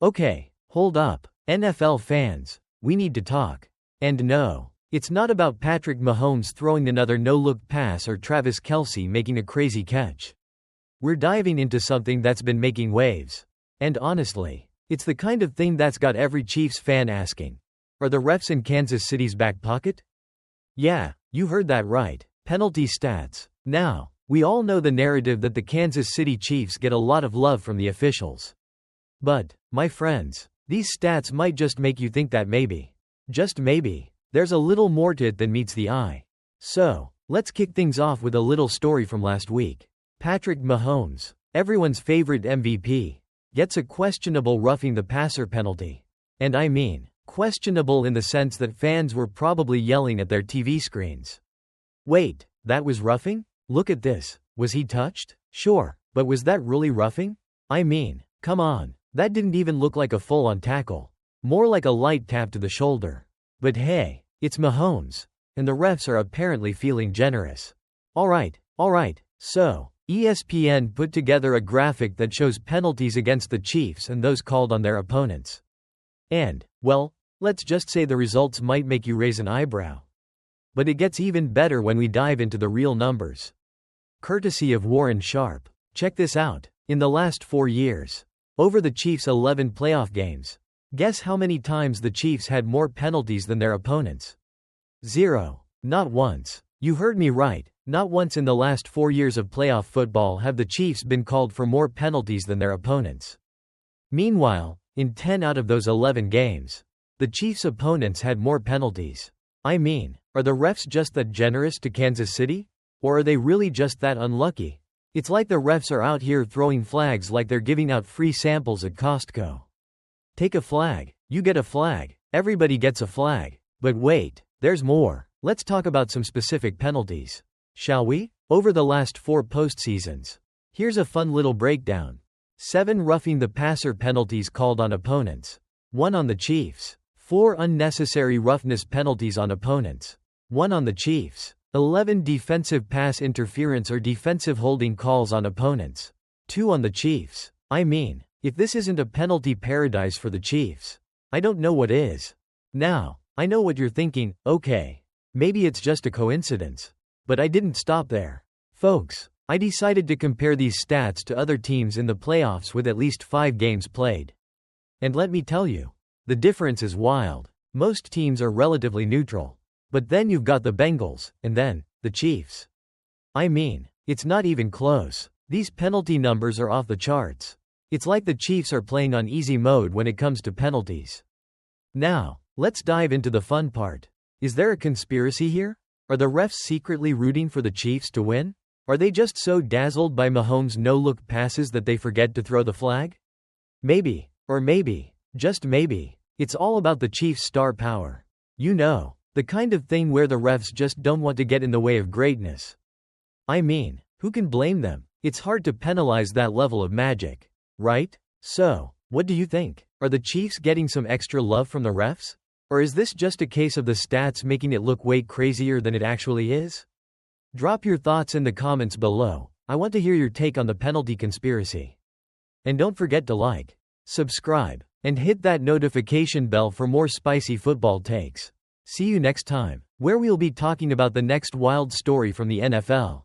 Okay, hold up. NFL fans, we need to talk. And no, it's not about Patrick Mahomes throwing another no-look pass or Travis Kelce making a crazy catch. We're diving into something that's been making waves. And honestly, it's the kind of thing that's got every Chiefs fan asking, are the refs in Kansas City's back pocket? Yeah, you heard that right. Penalty stats. Now, we all know the narrative that the Kansas City Chiefs get a lot of love from the officials. But, my friends, these stats might just make you think that maybe, just maybe, there's a little more to it than meets the eye. So, let's kick things off with a little story from last week. Patrick Mahomes, everyone's favorite MVP, gets a questionable roughing the passer penalty. And I mean, questionable in the sense that fans were probably yelling at their TV screens. Wait, that was roughing? Look at this. Was he touched? Sure, but was that really roughing? I mean, come on, that didn't even look like a full-on tackle. More like a light tap to the shoulder. But hey, it's Mahomes, and the refs are apparently feeling generous. Alright, so, ESPN put together a graphic that shows penalties against the Chiefs and those called on their opponents. And, well, let's just say the results might make you raise an eyebrow. But it gets even better when we dive into the real numbers. Courtesy of Warren Sharp. Check this out. In the last 4 years, over the Chiefs' 11 playoff games, guess how many times the Chiefs had more penalties than their opponents? 0. Not once. You heard me right. Not once in the last 4 years of playoff football have the Chiefs been called for more penalties than their opponents. Meanwhile, in 10 out of those 11 games, the Chiefs' opponents had more penalties. I mean, are the refs just that generous to Kansas City? Or are they really just that unlucky? It's like the refs are out here throwing flags like they're giving out free samples at Costco. Take a flag, you get a flag, everybody gets a flag. But wait, there's more. Let's talk about some specific penalties. Shall we? Over the last 4 postseasons. Here's a fun little breakdown. 7 roughing the passer penalties called on opponents. 1 on the Chiefs. 4 unnecessary roughness penalties on opponents. 1 on the Chiefs. 11 defensive pass interference or defensive holding calls on opponents. 2 on the Chiefs. I mean, if this isn't a penalty paradise for the Chiefs, I don't know what is. Now, I know what you're thinking, okay, maybe it's just a coincidence. But I didn't stop there. Folks, I decided to compare these stats to other teams in the playoffs with at least 5 games played. And let me tell you, the difference is wild. Most teams are relatively neutral. But then you've got the Bengals, and then, the Chiefs. I mean, it's not even close. These penalty numbers are off the charts. It's like the Chiefs are playing on easy mode when it comes to penalties. Now, let's dive into the fun part. Is there a conspiracy here? Are the refs secretly rooting for the Chiefs to win? Are they just so dazzled by Mahomes' no-look passes that they forget to throw the flag? Maybe, or maybe, just maybe, it's all about the Chiefs' star power. You know, the kind of thing where the refs just don't want to get in the way of greatness. I mean, who can blame them? It's hard to penalize that level of magic. Right? So, what do you think? Are the Chiefs getting some extra love from the refs? Or is this just a case of the stats making it look way crazier than it actually is? Drop your thoughts in the comments below. I want to hear your take on the penalty conspiracy. And don't forget to like, subscribe, and hit that notification bell for more spicy football takes. See you next time, where we'll be talking about the next wild story from the NFL.